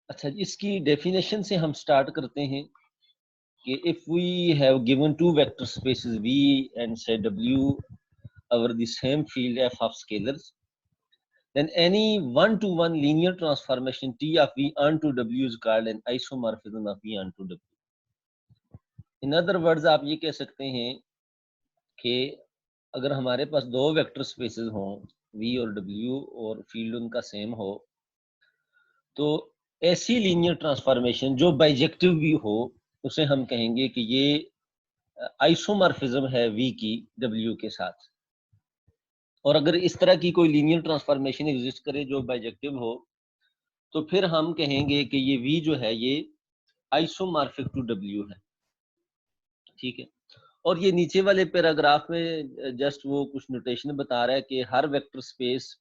अच्छा, इसकी डेफिनेशन से हम स्टार्ट करते हैं कि if we have given two vector spaces V and say W over the same field f of scalars, then any one-to-one linear transformation T of V onto W is called an isomorphism of V onto W. In other words, आप ये कह सकते हैं कि अगर हमारे पास दो vector spaces हों V और W और फील्ड उनका सेम हो, तो ऐसी लीनियर ट्रांसफॉर्मेशन जो बाइजेक्टिव भी हो उसे हम कहेंगे कि ये आइसोमॉर्फिज्म है V की W के साथ। और अगर इस तरह की कोई लीनियर ट्रांसफॉर्मेशन एग्जिस्ट करे जो बाइजेक्टिव हो, तो फिर हम कहेंगे कि ये V जो है ये आइसोमॉर्फिक टू W है। ठीक है, और ये नीचे वाले पैराग्राफ में जस्ट वो कुछ नोटेशन बता रहा है कि हर वेक्टर स्पेस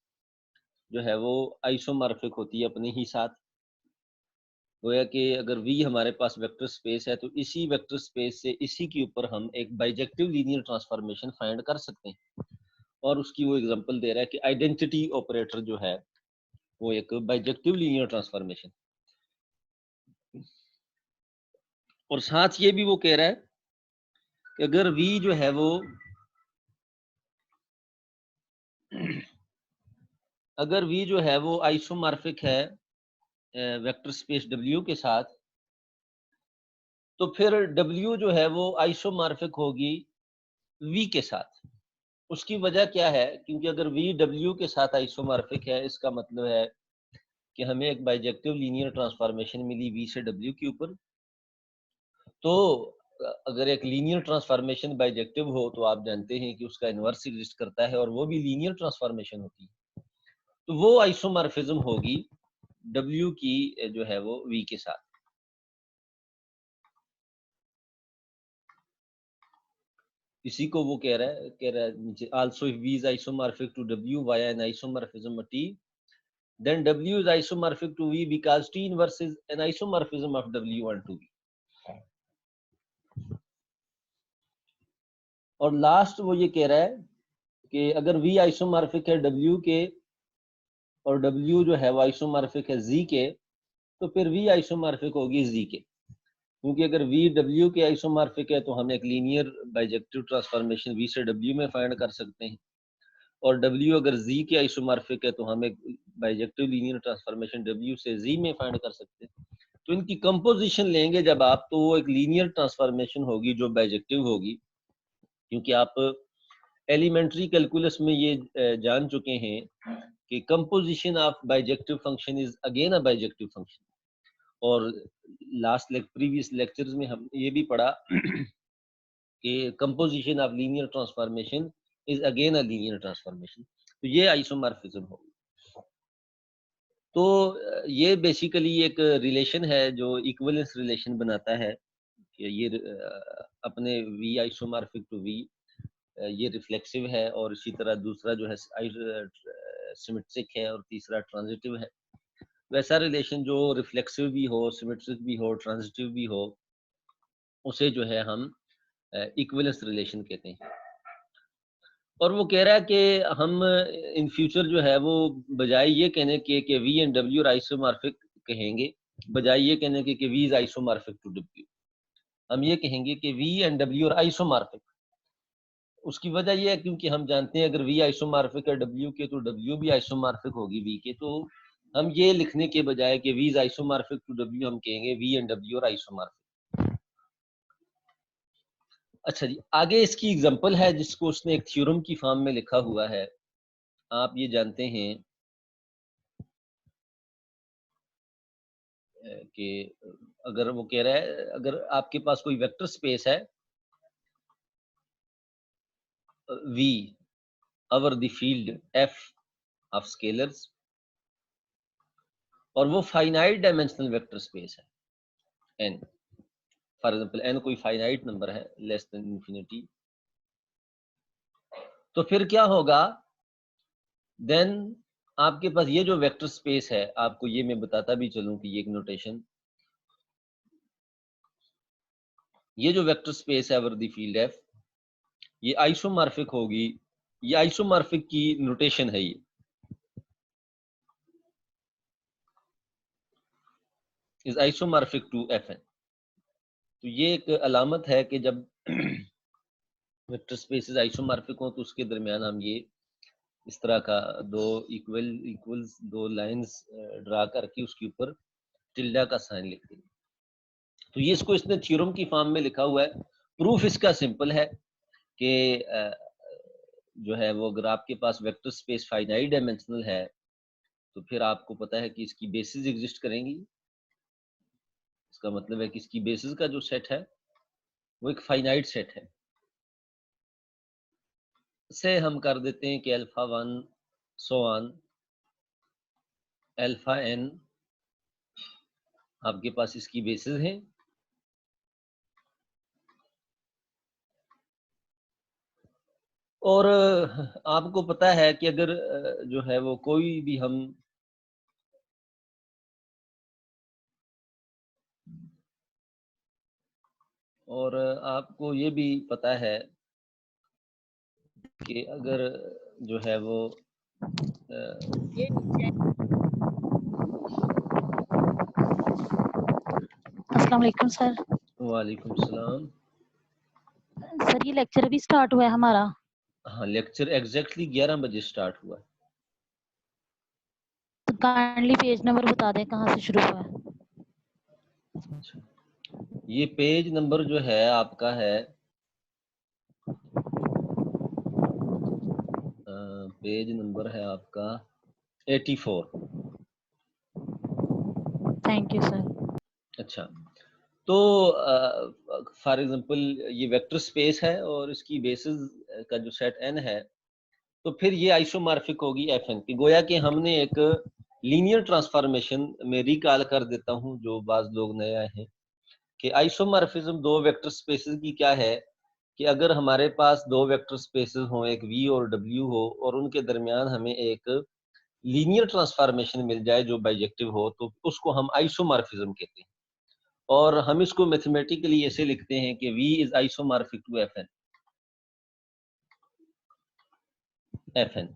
जो है वो आइसोमॉर्फिक होती है अपने ही साथ। गोया कि अगर V हमारे पास वेक्टर स्पेस है तो इसी वेक्टर स्पेस से इसी के ऊपर हम एक बाइजेक्टिव लीनियर ट्रांसफॉर्मेशन फाइंड कर सकते हैं। और उसकी वो एग्जांपल दे रहा है कि आइडेंटिटी ऑपरेटर जो है वो एक बाइजेक्टिव लीनियर ट्रांसफॉर्मेशन। और साथ ये भी वो कह रहा है कि अगर V जो है वो अगर V जो है वो आइसोमॉर्फिक है वेक्टर स्पेस W के साथ, तो फिर W जो है वो आइसोमॉर्फिक होगी V के साथ। उसकी वजह क्या है? क्योंकि अगर V W के साथ आइसोमॉर्फिक है, इसका मतलब है कि हमें एक बाइजेक्टिव लीनियर ट्रांसफॉर्मेशन मिली V से W के ऊपर। तो अगर एक लीनियर ट्रांसफॉर्मेशन बाइजेक्टिव हो तो आप जानते हैं कि उसका इन्वर्स एग्जिस्ट करता है और वो भी लीनियर ट्रांसफॉर्मेशन होती है। तो वो आइसोमॉर्फिज्म होगी W की जो है वो V के साथ। इसी को वो कह रहा है नीचे, also if V is isomorphic to W via an isomorphism of T, then W is isomorphic to V because T inverse is an isomorphism of W onto V. और लास्ट वो ये कह रहा है कि अगर V आइसोमॉर्फिक है W के और W जो है वो आइसोमॉर्फिक है Z के, तो फिर V आइसोमॉर्फिक होगी Z के। क्योंकि अगर V W के आइसोमॉर्फिक है तो हम एक लीनियर बाइजेक्टिव ट्रांसफॉर्मेशन V से W में फाइंड कर सकते हैं, और W अगर Z के आइसोमॉर्फिक है तो हम एक बाइजेक्टिव लीनियर ट्रांसफॉर्मेशन W से Z में फाइंड कर सकते हैं। तो इनकी कंपोजिशन लेंगे जब आप, तो वो एक लीनियर ट्रांसफॉर्मेशन होगी जो बाइजेक्टिव होगी। क्योंकि आप एलिमेंट्री कैलकुलस में ये जान चुके हैं कि composition of bijective function is again a bijective function. और लास्ट प्रीवियस लेक्चर्स में हम ये भी पढ़ा कि composition of linear transformation is again a linear transformation. तो ये आइसोमॉर्फिज्म होगी। तो ये बेसिकली एक रिलेशन है जो इक्विवेलेंस रिलेशन बनाता है कि ये अपने V आइसोमॉर्फिक टू V ये रिफ्लेक्सिव है, और इसी तरह दूसरा जो है सिमेट्रिक है और तीसरा ट्रांजिटिव है। वैसा रिलेशन जो रिफ्लेक्सिव भी हो, सिमेट्रिक भी हो, ट्रांजिटिव भी हो, उसे जो है हम इक्विवेलेंस रिलेशन कहते हैं। और वो कह रहा है कि हम इन फ्यूचर जो है वो बजाय ये कहने के कि V एंड W आइसोमॉर्फिक कहेंगे, बजाय ये कहने के कि V is isomorphic to W, हम ये कहेंगे कि V and W are isomorphic. उसकी वजह ये है क्योंकि हम जानते हैं अगर V आइसोमॉर्फिक है W के तो W भी आइसोमॉर्फिक होगी V के। तो हम ये लिखने के बजाय कि V is isomorphic to W हम कहेंगे V and W are isomorphic. अच्छा जी, आगे इसकी एग्जांपल है जिसको उसने एक थ्योरम की फॉर्म में लिखा हुआ है। आप ये जानते हैं कि अगर वो कह रहा है अगर आपके पास कोई वेक्टर स्पेस है V over the field F of scalars, और वो फाइनाइट डायमेंशनल वेक्टर स्पेस है n, फॉर एग्जांपल n कोई फाइनाइट नंबर है लेस देन इंफिनिटी, तो फिर क्या होगा? देन आपके पास ये जो वेक्टर स्पेस है, आपको ये मैं बताता भी चलूं कि ये एक नोटेशन, ये जो वेक्टर स्पेस है ओवर द फील्ड F, ये आइसोमॉर्फिक होगी। ये आइसोमॉर्फिक की नोटेशन है। Is isomorphic to Fn। तो ये एक अलामत है कि जब वेक्टर स्पेसेस आइसोमॉर्फिक हो तो उसके दरमियान हम ये इस तरह का दो इक्वल्स दो लाइंस ड्रा करके उसके ऊपर टिल्डा का साइन लिखते हैं। तो ये इसको इसने थ्योरम की फॉर्म में लिखा हुआ है। प्रूफ इसका सिंपल है कि जो है वो अगर आपके पास वेक्टर स्पेस फाइनाइट डायमेंशनल है तो फिर आपको पता है कि इसकी बेसिस एग्जिस्ट करेंगी। इसका मतलब है कि इसकी बेसिस का जो सेट है वो एक फाइनाइट सेट है। इसे हम कर देते हैं कि alpha 1 so on alpha n आपके पास इसकी बेसिस है। और आपको पता है कि अगर जो है वो कोई भी हम और आपको ये भी पता है कि अगर जो है वो अस्सलाम वालेकुम सर। वालेकुम सलाम। सर ये लेक्चर अभी स्टार्ट हुआ है हमारा? हाँ, लेक्चर एग्जैक्टली 11 बजे स्टार्ट हुआ है। तो काइंडली पेज नंबर बता दें कहाँ से शुरू हुआ है। अच्छा, ये पेज नंबर जो है आपका है पेज नंबर है आपका 84। Thank you sir. अच्छा, तो फॉर एग्जांपल ये वेक्टर स्पेस है और इसकी बेसिस का जो सेट n है तो फिर ये आइसोमॉर्फिक होगी Fn की। गोया कि हमने एक लीनियर ट्रांसफॉर्मेशन में रिकॉल कर देता हूं जो बाज लोग नए आए हैं कि आइसोमॉर्फिज्म दो वेक्टर स्पेसेस की क्या है कि अगर हमारे पास दो वेक्टर स्पेसेस हों, एक v और w हो और उनके दरमियान हमें एक लीनियर ट्रांसफॉर्मेशन मिल जाए जो बाइजेक्टिव हो तो उसको हम आइसोमॉर्फिज्म कहते हैं। और हम इसको मैथमेटिकली ऐसे लिखते हैं कि v is isomorphic to Fn।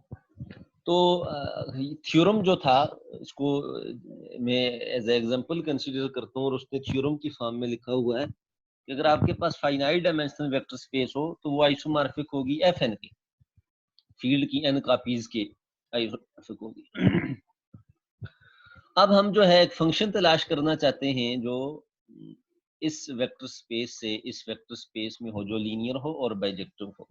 तो थ्योरम जो था इसको मैं एज एग्जांपल कंसीडर करता हूँ और उसने थ्योरम की फॉर्म में लिखा हुआ है कि अगर आपके पास फाइनाइट डायमेंशनल वेक्टर स्पेस हो तो वो आइसोमॉर्फिक होगी Fn की, फील्ड की n कॉपीज के आइसोमॉर्फिक होगी। अब हम जो है एक फंक्शन तलाश करना चाहते हैं जो इस वेक्टर स्पेस से इस वेक्टर स्पेस में हो जो लीनियर हो और बाइजेक्टिव हो।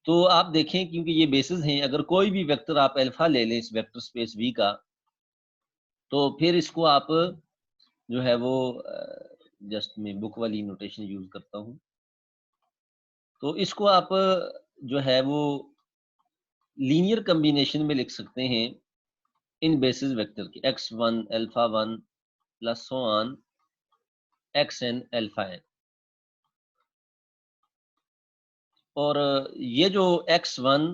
तो आप देखें क्योंकि ये बेसिस हैं, अगर कोई भी वेक्टर आप अल्फा ले लें इस वेक्टर स्पेस V का तो फिर इसको आप जो है वो जस्ट मैं बुक वाली नोटेशन यूज करता हूँ। तो इसको आप जो है वो लीनियर कॉम्बिनेशन में लिख सकते हैं इन बेसिस वेक्टर की x1 alpha 1 plus so on xn alpha n। और ये जो x1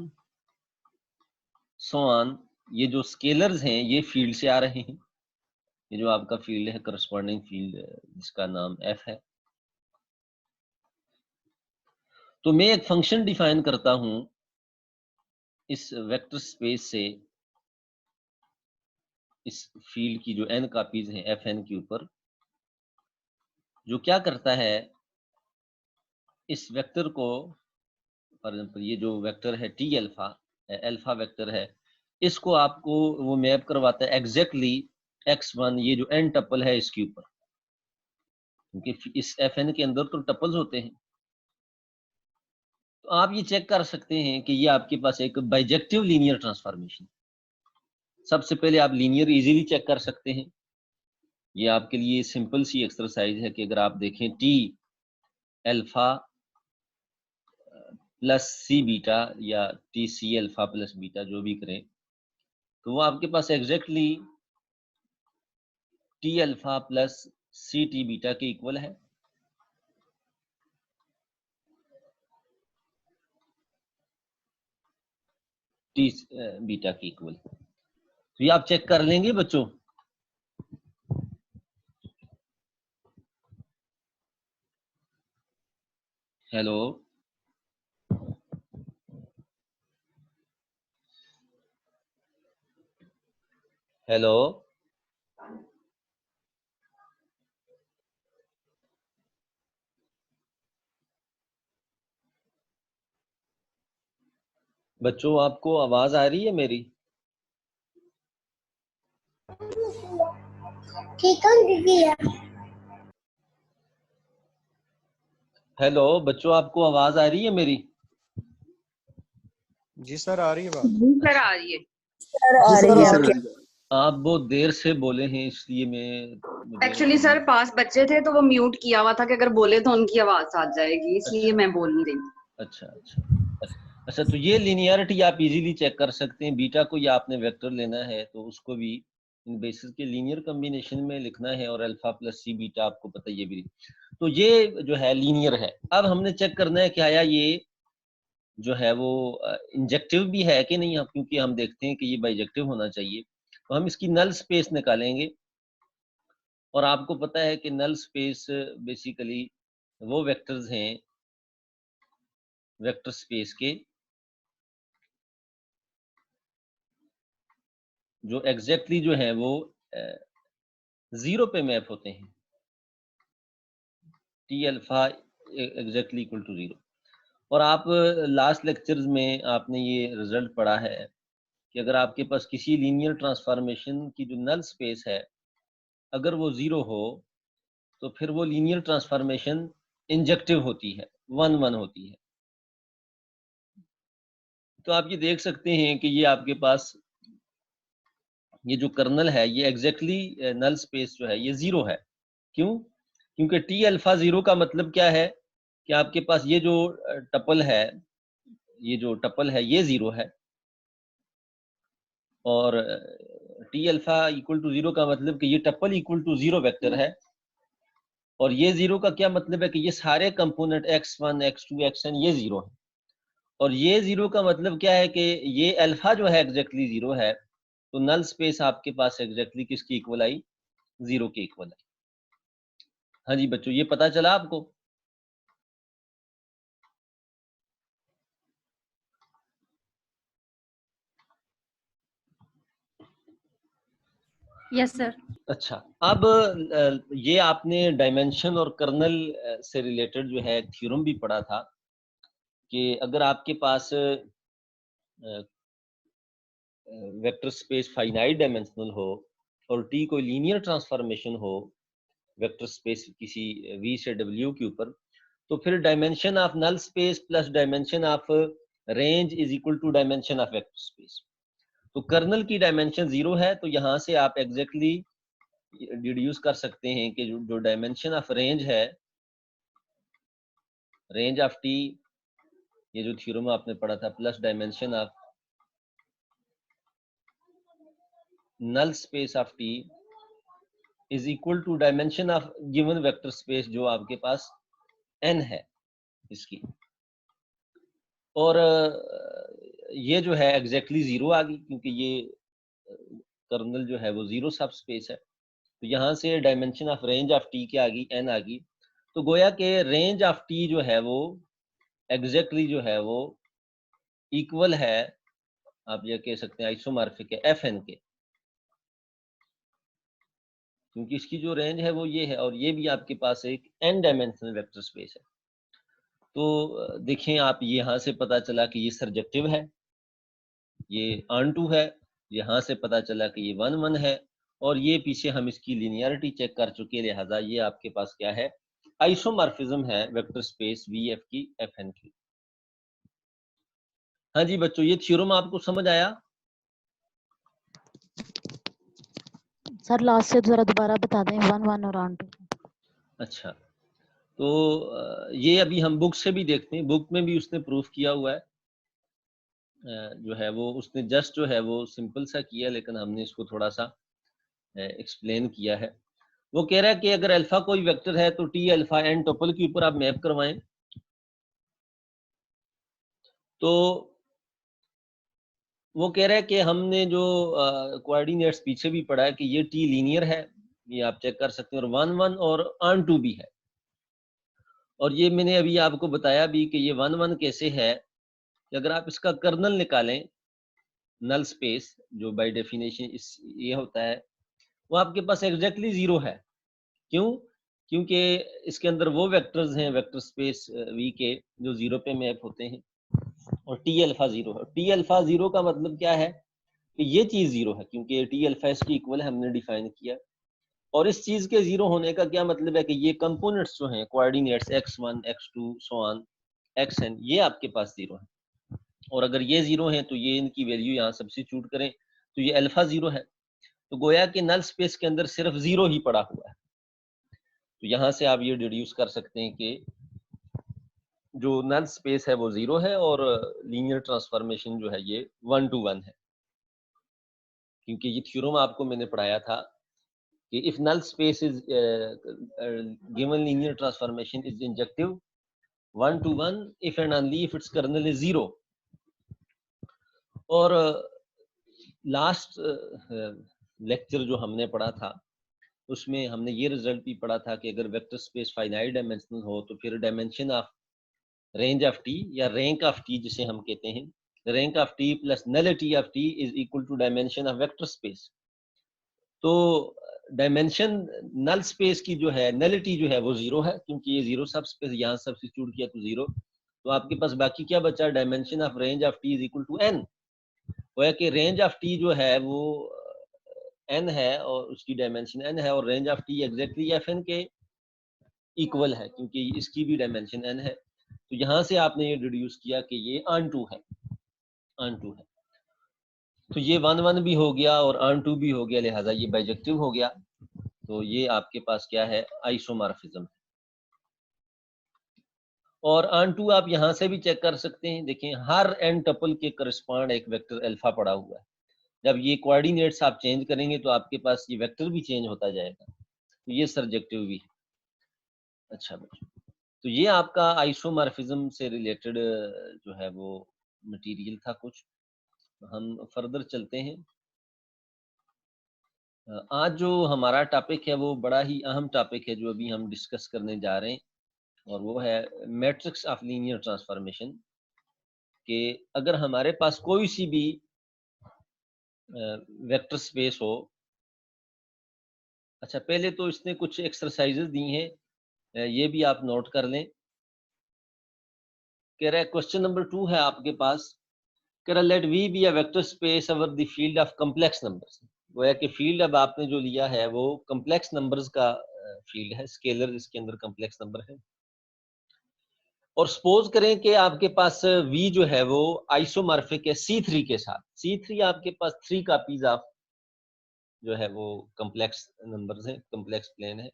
सो ऑन ये जो स्केलर्स हैं ये फील्ड से आ रहे हैं। ये जो आपका फील्ड है करस्पॉन्डिंग फील्ड जिसका नाम f है। तो मैं एक फंक्शन डिफाइन करता हूं इस वेक्टर स्पेस से इस फील्ड की जो n कॉपीज हैं Fn के ऊपर, जो क्या करता है इस वेक्टर को फॉर एग्जाम्पल ये जो वेक्टर है टी अल्फा अल्फा वेक्टर है इसको आपको वो मैप करवाता है एग्जैक्टली x1 ये जो n टपल है इसके ऊपर, क्योंकि इस Fn के अंदर तो टपल्स होते हैं। तो आप ये चेक कर सकते हैं कि ये आपके पास एक बाइजेक्टिव लीनियर ट्रांसफॉर्मेशन। सबसे पहले आप लीनियर इजीली चेक कर सकते हैं। ये आपके लिए सिंपल सी एक्सरसाइज है कि अगर आप देखें T alpha plus C beta या T C alpha plus beta जो भी करें तो वो आपके पास exactly T alpha plus C T beta के इक्वल है। टी बीटा के इक्वल। तो ये आप चेक कर लेंगे बच्चों। हेलो, हेलो, बच्चों आपको आवाज आ रही है मेरी? ठीक है दीदी। हेलो बच्चों, आपको आवाज आ रही है मेरी? जी सर आ रही है बात। जी सर आ रही है। सर आ रही है आपकी। आप बहुत देर से बोले हैं इसलिए मुझे एक्चुअली सर पास बच्चे थे तो वो म्यूट किया हुआ था कि अगर बोले तो उनकी आवाज आ जाएगी, इसलिए अच्छा मैं बोल नहीं रही। अच्छा अच्छा अच्छा। तो ये लीनियरिटी आप इजीली चेक कर सकते हैं। बीटा को या आपने वेक्टर लेना है तो उसको भी इन बेसिस के लीनियर कॉम्बिनेशन में लिखना है, और अल्फा प्लस सी बीटा आपको पता ये भी। तो ये जो है लीनियर है। अब हमने चेक करना है कि आया ये जो है वो इंजेक्टिव भी है कि नहीं, क्योंकि हम देखते हैं कि ये बाइजेक्टिव होना चाहिए। तो हम इसकी नल स्पेस निकालेंगे, और आपको पता है कि नल स्पेस बेसिकली वो वेक्टर्स हैं वेक्टर स्पेस के जो एग्जैक्टली जो है वो जीरो पे मैप होते हैं। T alpha exactly equal to zero. और आप लास्ट लेक्चर्स में आपने ये रिजल्ट पढ़ा है कि अगर आपके पास किसी लीनियर ट्रांसफॉर्मेशन की जो नल स्पेस है अगर वो जीरो हो तो फिर वो लीनियर ट्रांसफॉर्मेशन इंजेक्टिव होती है, 1-1 होती है। तो आप ये देख सकते हैं कि ये आपके पास ये जो कर्नल है ये एग्जैक्टली नल स्पेस जो है ये जीरो है। क्यों? क्योंकि टी अल्फा जीरो का मतलब क्या है कि आपके पास ये जो टपल है ये जीरो है, और T alpha equal to zero का मतलब कि ये tuple equal to zero vector है। और ये जीरो का क्या मतलब है कि ये सारे कंपोनेंट x1 x2 xn ये जीरो है। और ये जीरो का मतलब क्या है कि ये अल्फा जो है एग्जैक्टली जीरो है। तो नल स्पेस आपके पास एग्जैक्टली किसकी इक्वल आई? जीरो के इक्वल आई। हाँ जी बच्चों, ये पता चला आपको? Yes sir. अच्छा, अब ये आपने डायमेंशन और कर्नल से रिलेटेड जो है थ्योरम भी पढ़ा था कि अगर आपके पास वेक्टर स्पेस फाइनाइट डायमेंशनल हो और टी कोई लीनियर ट्रांसफॉर्मेशन हो वेक्टर स्पेस किसी v से w के ऊपर, तो फिर dimension of null space plus dimension of range is equal to dimension of vector space. तो कर्नल की डायमेंशन जीरो है, तो यहाँ से आप एग्जैक्टली डिड्यूस कर सकते हैं कि जो डायमेंशन ऑफ रेंज है, रेंज ऑफ टी, ये जो थ्योरम आपने पढ़ा था, plus dimension of null space of T is equal to dimension of given vector space जो आपके पास n है इसकी। और ये जो है एग्जैक्टली जीरो आ गई क्योंकि ये कर्नल जो है वो जीरो सब स्पेस है। तो यहाँ से dimension of range of T क्या आ गई? n आ गई। तो गोया के रेंज ऑफ टी जो है वो एग्जैक्टली जो है वो इक्वल है, आप ये कह सकते हैं आइसोमॉर्फिक है fn के, क्योंकि इसकी जो रेंज है वो ये है और ये भी आपके पास एक n डायमेंशनल वेक्टर स्पेस है। तो देखें आप, यहाँ से पता चला कि ये सर्जेक्टिव है, ये ऑन2 है, यहाँ से पता चला कि ये 1-1 है, और ये पीछे हम इसकी लिनियरिटी चेक कर चुके, लिहाजा ये आपके पास क्या है? आइसोमॉर्फिज्म है वेक्टर स्पेस VF की FN की। हाँ जी बच्चों, ये थ्योरम आपको समझ आया? सर लास्ट से जरा दोबारा बता दें, 1-1 और ऑन 2। अच्छा, तो ये अभी हम बुक से भी देखते हैं, बुक में भी उसने प्रूफ किया हुआ है। जो है वो उसने जस्ट जो है वो सिंपल सा किया, लेकिन हमने इसको थोड़ा सा एक्सप्लेन किया है। वो कह रहा है कि अगर अल्फा कोई वेक्टर है तो टी अल्फा एन टोपल के ऊपर आप मैप करवाएं, तो वो कह रहा है कि हमने जो कोऑर्डिनेट्स पीछे भी पढ़ा है कि ये टी लीनियर है, ये आप चेक कर सकते हैं, और 1-1 और ऑन2 भी है। और ये मैंने अभी आपको बताया भी कि ये 1-1 कैसे है कि अगर आप इसका कर्नल निकालें, नल स्पेस जो बाय डेफिनेशन इस ये होता है, वो आपके पास एग्जैक्टली जीरो है। क्यों? क्योंकि इसके अंदर वो वेक्टर्स हैं वेक्टर स्पेस V के जो जीरो पे मैप होते हैं। और टी अल्फा जीरो है। टी अल्फा जीरो का मतलब क्या है कि ये चीज जीरो है, क्योंकि टी अल्फा इसकी इक्वल है, हमने डिफाइन किया। और इस चीज के जीरो होने का क्या मतलब है कि ये कंपोनेंट्स जो हैं coordinates x1 x2 so on xn, ये आपके पास जीरो है। और अगर ये जीरो है तो ये इनकी वैल्यू यहाँ सब्स्टिट्यूट करें तो ये अल्फा जीरो है। तो गोया कि नल स्पेस के अंदर सिर्फ जीरो ही पड़ा हुआ है। तो यहाँ से आप ये डिड्यूस कर सकते हैं कि जो नल स्पेस है वो जीरो है और लीनियर ट्रांसफॉर्मेशन जो है ये 1 to 1 है। क्योंकि ये थ्योरम आपको मैंने पढ़ाया था कि if null space is given linear transformation is injective 1 to 1 if and only if its kernel is 0। और लास्ट लेक्चर जो हमने पढ़ा था उसमें हमने ये रिजल्ट भी पढ़ा था कि अगर वेक्टर स्पेस फाइनाइट डायमेंशनल हो तो फिर dimension of range of T या रैंक ऑफ टी जिसे हम कहते हैं, rank of T plus nullity of T is equal to dimension of vector space. तो डायमेंशन नल स्पेस की जो है नलिटी जो है वो जीरो है, क्योंकि ये जीरो सब स्पेस यहाँ सब्स्टिट्यूट किया तो जीरो। तो आपके पास बाकी क्या बचा, dimension of range of T is equal to n. वो है कि रेंज ऑफ टी जो है वो एन है और उसकी डायमेंशन एन है, और range of T exactly F n के इक्वल है क्योंकि इसकी भी डायमेंशन एन है। तो यहाँ से आपने ये डिड्यूस किया कि ये ऑन टू है, ऑन टू है। तो ये 1 1 भी हो गया और ऑन टू भी हो गया, लिहाजा ये बाइजेक्टिव हो गया। तो ये आपके पास क्या है, आइसोमॉर्फिज्म। और ऑन टू आप यहाँ से भी चेक कर सकते हैं। देखें हर एन टपल के करस्पॉन्ड एक वेक्टर अल्फा पड़ा हुआ है। जब ये कोऑर्डिनेट्स आप चेंज करेंगे तो आपके पास ये वेक्टर भी चेंज होता जाएगा। तो ये सर्जेक्टिव भी है। अच्छा बच्चों, तो ये आपका आइसोमॉर्फिज्म से रिलेटेड जो है वो मटेरियल था कुछ। हम फर्दर चलते हैं। आज जो हमारा टॉपिक है वो बड़ा ही अहम टॉपिक है जो अभी हम डिस्कस करने जा रहे हैं, और वो है मैट्रिक्स ऑफ लीनियर ट्रांसफॉर्मेशन। कि अगर हमारे पास कोई सी भी वेक्टर स्पेस हो। अच्छा, पहले तो इसने कुछ एक्सरसाइजेस दी हैं, ये भी आप नोट कर लें। कह रहा है क्वेश्चन नंबर 2 है आपके पास। कह रहा let V be a vector space over the field of complex numbers. वो है कि फील्ड अब आपने जो लिया है वो कॉम्प्लेक्स नंबर्स का फील्ड है, स्केलर इसके अंदर कॉम्प्लेक्स नंबर है। और सपोज करें कि आपके पास V जो है वो आइसोमॉर्फिक है C3 के साथ। C3 आपके पास 3 कॉपीज ऑफ जो है वो कॉम्प्लेक्स नंबर्स हैं, कॉम्प्लेक्स प्लेन है।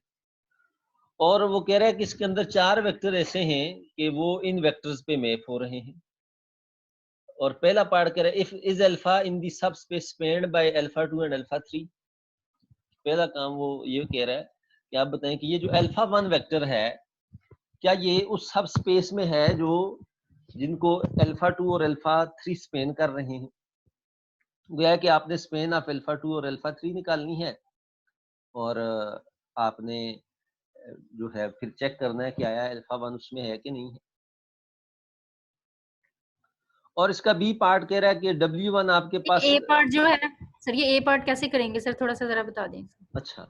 और वो कह रहा है कि इसके अंदर 4 वेक्टर ऐसे हैं कि वो इन वेक्टर्स पे मैप हो रहे हैं। और पहला पार्ट कह रहा है इफ इज अल्फा इन दी सब space spend by alpha 2 and alpha 3। पहला काम वो ये कह रहा है कि आप बताएं कि ये जो अल्फा 1 वेक्टर है क्या ये उस सब स्पेस में है जो जिनको अल्फा 2 और अल्फा 3 स्पेन कर रहे हैं। गोया कि आपने स्पेन ऑफ अल्फा 2 और अल्फा 3 निकालनी है, और आपने जो है फिर चेक करना है कि आया अल्फा 1 उसमें है कि नहीं है। और इसका बी पार्ट कह रहा है कि W1 आपके पास ए पार्ट जो है सर, ये ए पार्ट कैसे करेंगे सर, थोड़ा सा जरा बता दें। अच्छा,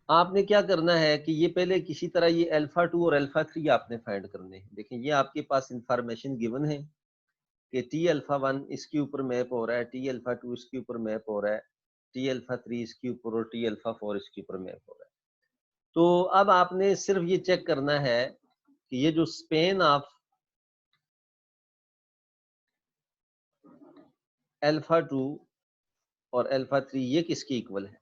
आपने क्या करना है कि ये पहले किसी तरह ये अल्फा 2 और अल्फा 3 आपने फाइंड करने हैं। देखें ये आपके पास इंफॉर्मेशन गिवन है कि टी अल्फा 1 इसके ऊपर मैप हो रहा है, टी अल्फा 2 इसके ऊपर मैप हो रहा है, टी अल्फा 3 इसके ऊपर और टी अल्फा 4 इसके ऊपर मैप हो रहा है। तो अब आपने सिर्फ ये चेक करना है कि ये जो स्पेन ऑफ अल्फा 2 और अल्फा 3 ये किसके इक्वल है।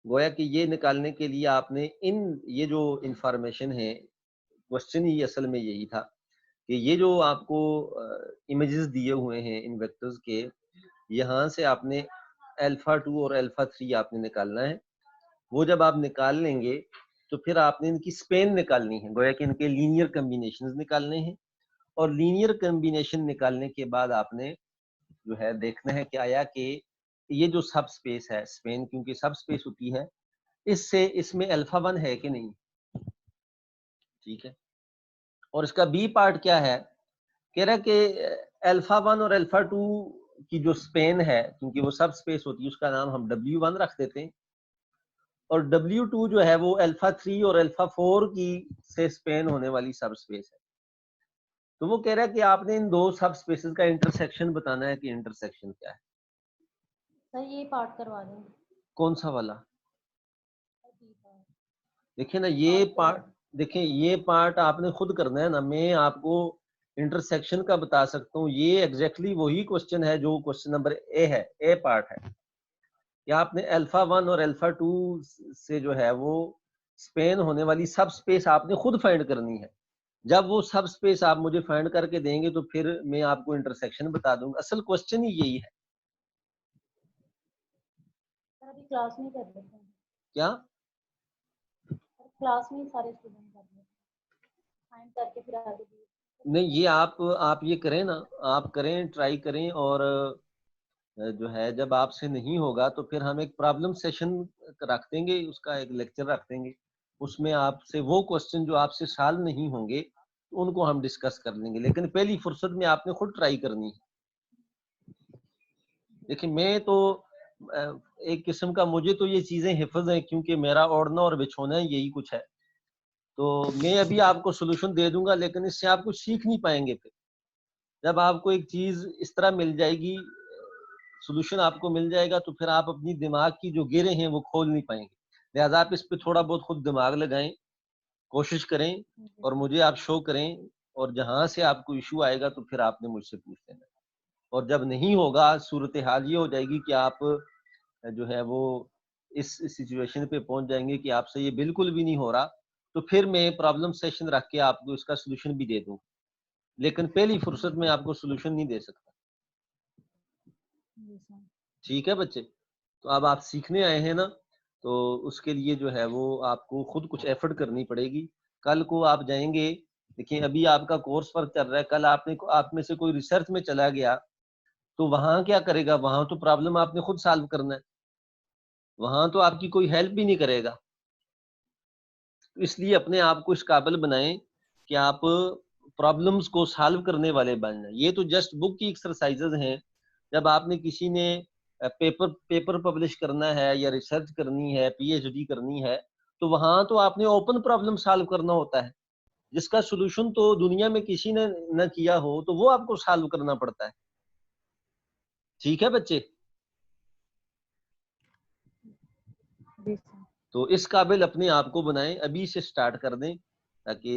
गोया कि ये निकालने के लिए आपने ये जो इंफॉर्मेशन है, क्वेश्चन ही असल में यही था कि ये जो आपको इमेजेस दिए हुए हैं इन वेक्टर्स के, यहाँ से आपने अल्फा 2 और अल्फा 3 आपने निकालना है। वो जब आप निकाल लेंगे तो फिर आपने इनकी स्पेन निकालनी है, गोया कि इनके लीनियर कॉम्बिनेशंस निकालने हैं। और लीनियर कॉम्बिनेशन निकालने के बाद आपने जो है देखना है कि आया कि ये जो सब स्पेस है, स्पेन क्योंकि सब स्पेस होती है, इससे इसमें अल्फा 1 है कि नहीं। ठीक है। और इसका बी पार्ट क्या है, कह रहा है कि अल्फा 1 और अल्फा 2 की जो स्पेन है, क्योंकि वो सब स्पेस होती है, उसका नाम हम W1 रख देते हैं। और W2 जो है वो अल्फा 3 और अल्फा 4 की से स्पेन होने वाली सब स्पेस है। तो वो कह रहा है कि आपने इन दो सब स्पेसेस का इंटरसेक्शन बताना है कि इंटरसेक्शन क्या है। सर ये पार्ट करवा दें। कौन सा वाला? देखिए ना, ये पार्ट, देखिए ये पार्ट आपने खुद करना है ना, मैं आपको इंटरसेक्शन का बता सकता हूँ। ये एग्जैक्टली वही क्वेश्चन है जो क्वेश्चन नंबर ए है, ए पार्ट है। या आपने अल्फा 1 और अल्फा 2 से जो है वो स्पेन होने वाली सब स्पेस आपने खुद फाइंड करनी है। जब वो सब स्पेस आप मुझे फाइंड करके देंगे तो फिर मैं आपको इंटरसेक्शन बता दूंगा। असल क्वेश्चन ही यही है। सर अभी क्लास में कर लेते हैं। क्या? सर क्लास में ही सारे स्टूडेंट कर लेते हैं, फाइंड करके फिर आगे भी। नहीं, ये आप ये करें ना, आप करें, ट्राई करें, और जो है जब आपसे नहीं होगा तो फिर हम एक प्रॉब्लम सेशन रख देंगे, उसका एक लेक्चर रख देंगे। उसमें आपसे वो क्वेश्चन जो आपसे सॉल्व नहीं होंगे उनको हम डिस्कस कर लेंगे, लेकिन पहली फुर्सत में आपने खुद ट्राई करनी है। देखिए मैं तो एक किस्म का, मुझे तो ये चीजें हिफ्ज हैं क्योंकि मेरा ओढ़ना और बिछोना यही कुछ है। तो मैं अभी आपको सोल्यूशन दे दूंगा, लेकिन इससे आप कुछ सीख नहीं पाएंगे। फिर जब आपको एक चीज इस तरह मिल जाएगी, सोल्यूशन आपको मिल जाएगा, तो फिर आप अपनी दिमाग की जो गिरे हैं वो खोल नहीं पाएंगे। लिहाजा आप इस पे थोड़ा बहुत खुद दिमाग लगाएं, कोशिश करें और मुझे आप शो करें, और जहां से आपको इशू आएगा तो फिर आपने मुझसे पूछ लेना। और जब नहीं होगा, सूरत हाल ये हो जाएगी कि आप जो है वो इस सिचुएशन पे पहुंच जाएंगे कि आपसे ये बिल्कुल भी नहीं हो रहा, तो फिर मैं प्रॉब्लम सेशन रख के आपको इसका सोल्यूशन भी दे दूं, लेकिन पहली फुर्सत में आपको सोल्यूशन नहीं दे सकता। ठीक है बच्चे? तो अब आप सीखने आए हैं ना, तो उसके लिए जो है वो आपको खुद कुछ एफर्ट करनी पड़ेगी। कल को आप जाएंगे, देखिए अभी आपका कोर्स वर्क चल रहा है, कल आप में से कोई रिसर्च में चला गया तो वहां क्या करेगा? वहां तो प्रॉब्लम आपने खुद सॉल्व करना है, वहां तो आपकी कोई हेल्प भी नहीं करेगा। इसलिए अपने आप को इस काबिल बनाएं कि आप प्रॉब्लम्स को सॉल्व करने वाले बन जाए। ये तो जस्ट बुक की एक्सरसाइजेज हैं। जब आपने किसी ने पेपर पब्लिश करना है या रिसर्च करनी है, पीएचडी करनी है, तो वहां तो आपने ओपन प्रॉब्लम सॉल्व करना होता है, जिसका सोल्यूशन तो दुनिया में किसी ने न किया हो, तो वो आपको सॉल्व करना पड़ता है। ठीक है बच्चे? जी सर। तो इस काबिल अपने आप को बनाएं, अभी से स्टार्ट कर दें, ताकि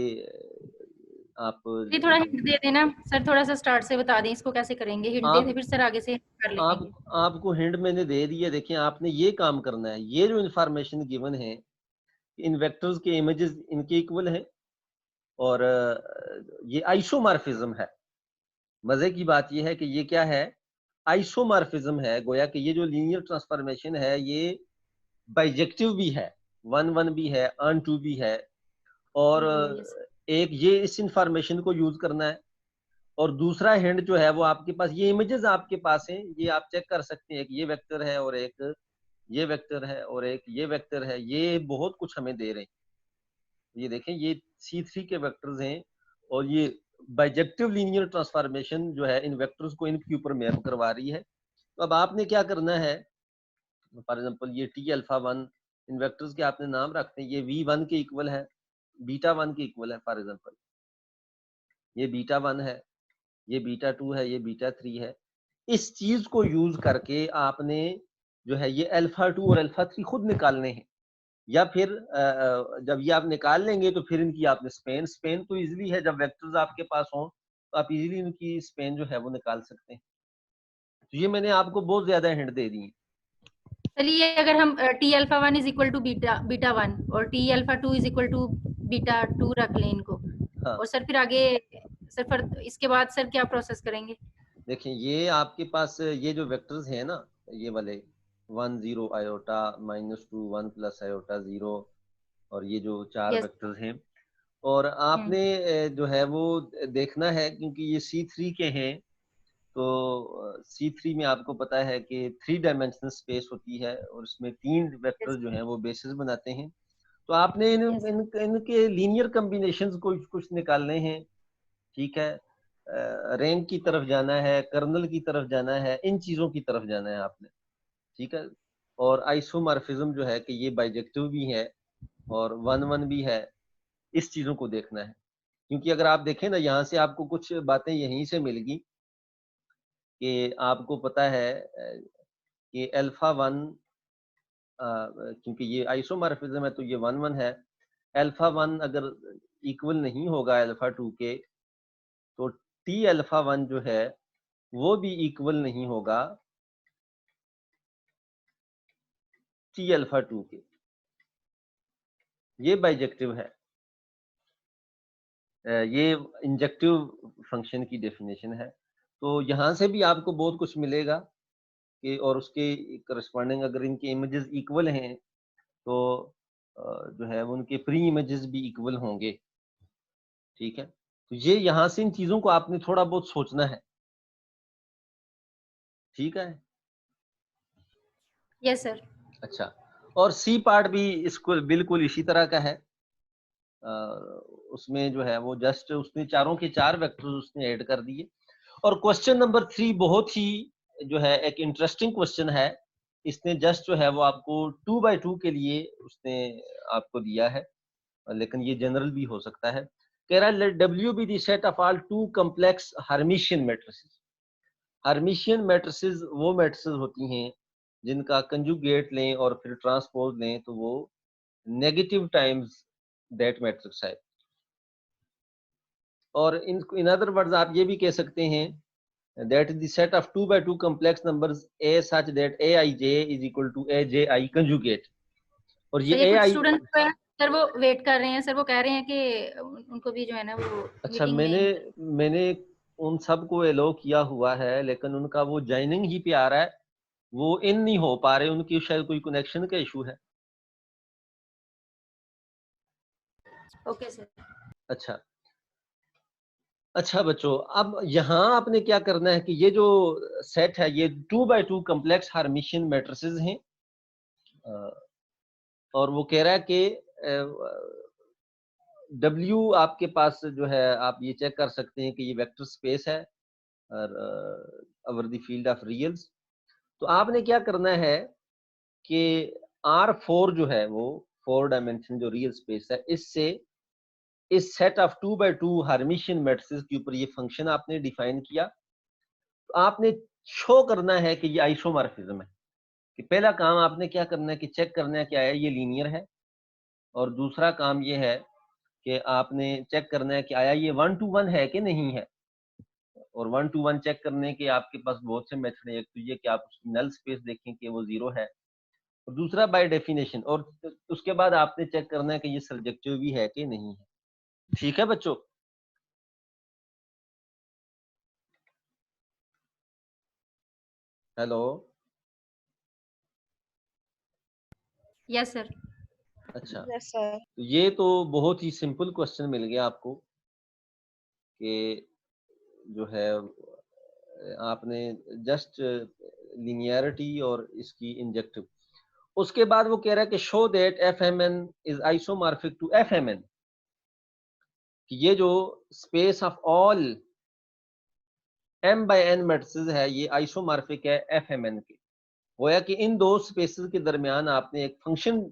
आप ये थोड़ा हिंट दे देना सर, थोड़ा सा स्टार्ट से बता दें इसको कैसे करेंगे, हिंट दे आप दे फिर सर आगे से कर आप लेंगे। आपको हिंट मैंने दे दी है। देखिए आपने ये काम करना है, ये जो इंफॉर्मेशन गिवन है, इन वेक्टर्स के इमेजेस इनके इक्वल हैं, और ये आइसोमॉर्फिज्म है। मजे की बात ये है कि ये क्या है? आइसोमॉर्फिज्म है। गोया कि ये जो लीनियर ट्रांसफॉर्मेशन है ये बाइजेक्टिव भी है, 1 1 भी है, अर्न 2 भी है, और एक ये इस इंफॉर्मेशन को यूज करना है। और दूसरा हिंट जो है वो आपके पास, ये इमेजेस आपके पास हैं, ये आप चेक कर सकते हैं, एक ये वेक्टर है और एक ये वेक्टर है और एक ये वेक्टर है। ये बहुत कुछ हमें दे रहे हैं। ये देखें, ये C3 के वेक्टर्स हैं, और ये बाइजेक्टिव लीनियर ट्रांसफॉर्मेशन जो है इन वेक्टर्स को इनके ऊपर मैप करवा रही है। तो अब आपने क्या करना है, फॉर एग्जांपल ये T अल्फा 1, इन वेक्टर्स के आपने नाम रखते हैं। ये V1 के इक्वल है, बीटा 1 के इक्वल है। फॉर एग्जांपल ये बीटा 1 है, ये बीटा 2 है, ये बीटा 3 है। इस चीज को यूज करके आपने जो है ये अल्फा 2 और अल्फा 3 खुद निकालने हैं, या फिर जब ये आप निकाल लेंगे तो फिर इनकी आपने स्पेन तो इजीली है, जब वेक्टर्स आपके पास हो तो आप इजीली इनकी स्पेन जो है वो निकाल सकते हैं। तो ये मैंने आपको बहुत ज्यादा हिंट दे दी है। चलिए अगर हम T alpha 1 is equal to beta 1 और T alpha 2 is equal to beta 2 रख लें इनको, हाँ, और सर फिर आगे सर फिर इसके बाद सर क्या प्रोसेस करेंगे? देखिए ये आपके पास ये जो वेक्टर्स हैं ना, ये वाले 1 0 आयोटा -2 1 प्लस आयोटा 0, और ये जो 4 यस। वेक्टर्स हैं, और आपने जो है वो देखना है, क्योंकि ये C3 के हैं, तो C3 में आपको पता है कि 3 डायमेंशनल स्पेस होती है, और इसमें 3 वेक्टर जो हैं वो बेसिस बनाते हैं। तो आपने इनके लीनियर कॉम्बिनेशंस को कुछ निकालने हैं। ठीक है? रैंक की तरफ जाना है, कर्नल की तरफ जाना है, इन चीजों की तरफ जाना है आपने। ठीक है? और आइसोमॉर्फिज्म जो है कि ये बाइजेक्टिव भी है और 1 1 भी है, इस चीजों को देखना है। क्योंकि अगर आप देखें ना, यहाँ से आपको कुछ बातें यहीं से मिल गई कि आपको पता है कि अल्फा 1, क्योंकि ये आइसोमॉर्फिज्म है तो ये 1 1 है। अल्फा 1 अगर इक्वल नहीं होगा अल्फा 2 के, तो टी अल्फा 1 जो है वो भी इक्वल नहीं होगा टी अल्फा 2 के। ये बाइजेक्टिव है। ये इंजेक्टिव फंक्शन की डेफिनेशन है। तो यहाँ से भी आपको बहुत कुछ मिलेगा कि, और उसके करस्पॉन्डिंग अगर इनके इमेजेस इक्वल हैं तो जो है उनके प्री इमेजेस भी इक्वल होंगे। ठीक है, तो ये यहाँ से इन चीजों को आपने थोड़ा बहुत सोचना है। ठीक है, यस सर। अच्छा, और सी पार्ट भी इसको बिल्कुल इसी तरह का है। उसमें जो है वो जस्ट उसने चारों के चार वेक्टर्स उसने ऐड कर दिए। और क्वेश्चन नंबर 3 बहुत ही जो है एक इंटरेस्टिंग क्वेश्चन है। इसने जस्ट जो है वो आपको 2x2 के लिए उसने आपको दिया है, लेकिन ये जनरल भी हो सकता है। कह रहा है let W be the set of all 2 complex Hermitian matrices. Hermitian matrices वो मैट्रिसेस होती हैं जिनका कंजुगेट लें और फिर ट्रांसपोज लें तो वो नेगेटिव टाइम्स दैट मैट्रिक्स है। और इन अदर वर्ड्स आप ये भी कह सकते हैं that is the set of 2x2 complex numbers a such that aij is equal to aji conjugate। और सर ये ये कुछ ai, स्टूडेंट सर वो वेट कर रहे हैं सर, वो कह रहे हैं कि उनको भी जो है ना वो अच्छा, मीटिंग में। मैंने उन सबको एलो किया हुआ है, लेकिन उनका वो ज्वाइनिंग ही पे आ रहा है, वो इन नहीं हो पा रहे, उनकी शायद कोई कनेक्शन का इशू है। Okay sir. अच्छा अच्छा बच्चों, अब यहाँ आपने क्या करना है कि ये जो सेट है ये 2x2 कॉम्प्लेक्स हार्मिशियन मैट्रिसेस हैं। और वो कह रहा है कि W आपके पास जो है आप ये चेक कर सकते हैं कि ये वेक्टर स्पेस है और ओवर द फील्ड ऑफ रियल्स। तो आपने क्या करना है कि R4 जो है वो 4 डायमेंशन जो रियल स्पेस है, इससे इस सेट ऑफ 2x2 हार्मिशियन मैट्रिसेस के ऊपर ये फंक्शन आपने डिफाइन किया। तो आपने शो करना है कि ये आइसोमॉर्फिज्म है। कि पहला काम आपने क्या करना है कि चेक करना है क्या है ये लीनियर है, और दूसरा काम ये है कि आपने चेक करना है कि आया ये 1 to 1 है कि नहीं है। और 1 to 1 चेक करने के आपके पास बहुत से मेथड है। एक तो ये कि आप उसकी नल स्पेस देखें कि वो 0 है, और दूसरा बाय डेफिनेशन, और उसके बाद आपने चेक करना है कि ये सर्जेक्टिव भी है कि नहीं है। ठीक है बच्चों? Hello, yes sir. अच्छा, यस सर। तो ये तो बहुत ही सिंपल क्वेश्चन मिल गया आपको कि जो है आपने जस्ट लिनियरिटी और इसकी इंजेक्टिव। उसके बाद वो कह रहा है कि show that FMN is isomorphic to FMN, कि ये जो space of all M/N matrices है ये आइसोमॉर्फिक है FMN के। गोया कि इन दो स्पेसेस के दरमियान आपने एक फंक्शन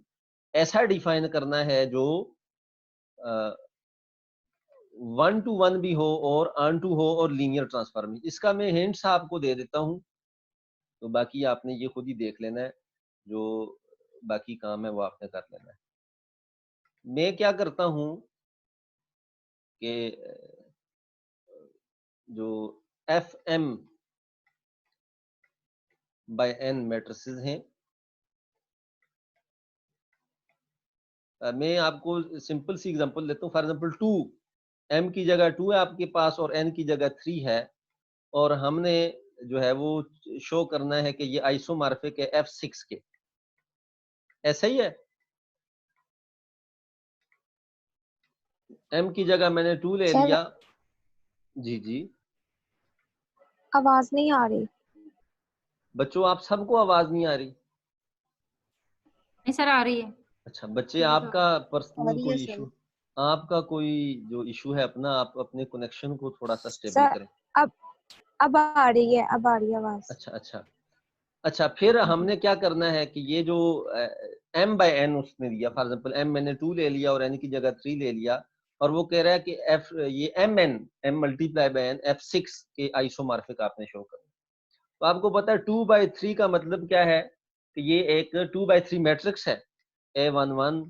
ऐसा डिफाइन करना है जो 1 to 1 भी हो और ऑन टू हो और लीनियर ट्रांसफॉर्म। इसका मैं हिंट्स आपको दे देता हूं, तो बाकी आपने ये खुद ही देख लेना है, जो बाकी काम है वो आपने कर लेना है। मैं क्या करता हूं कि जो FM/N मैट्रिसेस हैं, मैं आपको सिंपल सी एग्जांपल देता हूं। फॉर एग्जांपल 2, M की जगह 2 है आपके पास और N की जगह 3 है, और हमने जो है वो शो करना है कि ये आइसोमॉर्फिक है F6 के। ऐसा ही है? M की जगह मैंने 2 ले सर लिया। जी जी आवाज नहीं आ रही। बच्चों, आप सबको आवाज नहीं आ रही? नहीं सर आ रही है। अच्छा बच्चे, मुझे तो आपका आ पर्सनल रही है कोई सर। इशू, आपका कोई जो इशू है अपना, आप अपने कनेक्शन को थोड़ा सा स्टेबल सर करें। अब अब आ रही है, अब आ रही है आवाज। अच्छा अच्छा अच्छा, फिर हमने क्या करना है कि ये जो M/N उसने दिया, फॉर एग्जांपल M मैंने 2 ले लिया और N की जगह 3 ले लिया, और वो कह रहा है कि एफ ये m multiply by n f6 के आइसोमॉर्फिक आपने शो करना। तो आपको पता है 2/3 का मतलब क्या है कि ये एक 2/3 मैट्रिक्स है। A11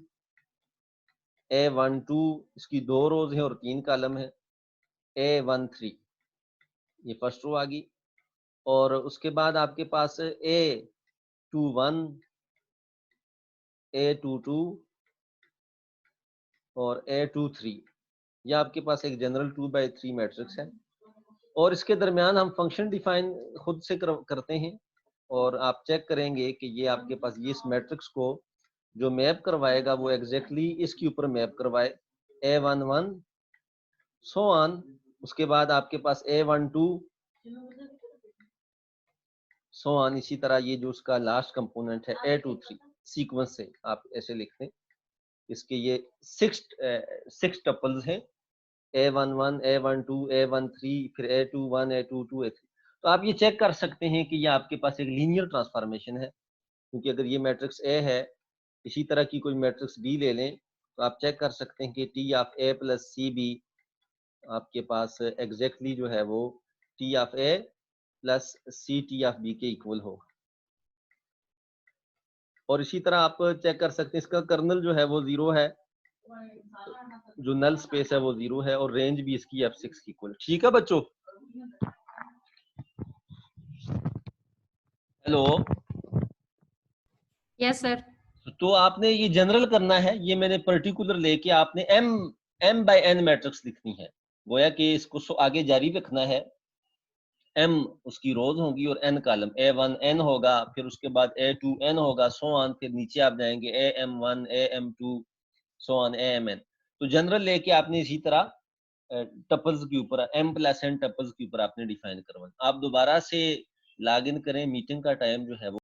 A12 इसकी 2 रोज है और 3 कॉलम है। A13 ये फर्स्ट रो आ गई और उसके बाद आपके पास A21 A22 और A23 यह आपके पास एक जनरल 2/3 मैट्रिक्स है और इसके दरमियान हम फंक्शन डिफाइन खुद से करते हैं और आप चेक करेंगे कि ये आपके पास ये इस मैट्रिक्स को जो मैप करवाएगा वो एग्जैक्टली इसके ऊपर मैप करवाए A11 सो ऑन। उसके बाद आपके पास A12 सो ऑन। इसी तरह ये जो उसका लास्ट कंपोनेंट है A23 सीक्वेंस से आप ऐसे लिखते हैं। इसके ये 6 टपल्स हैं A11 A12 A13 फिर A21 A22 A3। तो आप ये चेक कर सकते हैं कि ये आपके पास एक लीनियर ट्रांसफॉर्मेशन है, क्योंकि अगर ये मैट्रिक्स A है इसी तरह की कोई मैट्रिक्स B ले लें तो आप चेक कर सकते हैं कि T of A plus c b आपके पास एग्जैक्टली जो है वो T of A plus c T of B के इक्वल होगा। और इसी तरह आप चेक कर सकते हैं इसका कर्नल जो है वो 0 है, जो नल स्पेस है वो 0 है और रेंज भी इसकी f6 की इक्वल। ठीक है बच्चों? Hello yes sir. तो आपने ये जनरल करना है, ये मैंने पर्टिकुलर लेके आपने m बाय n मैट्रिक्स लिखनी है, गोया कि इसको आगे जारी रखना है। m उसकी रोज होगी और n कॉलम A1 n होगा, फिर उसके बाद A2 n होगा, सो ऑन, फिर नीचे आप जाएंगे AM1 AM2 so on AMN। तो जनरल लेके आपने इसी तरह टपल्स के ऊपर m प्लस n टपल्स के ऊपर आपने डिफाइन करवाना। आप दोबारा से लॉग इन करें, मीटिंग का टाइम जो है वो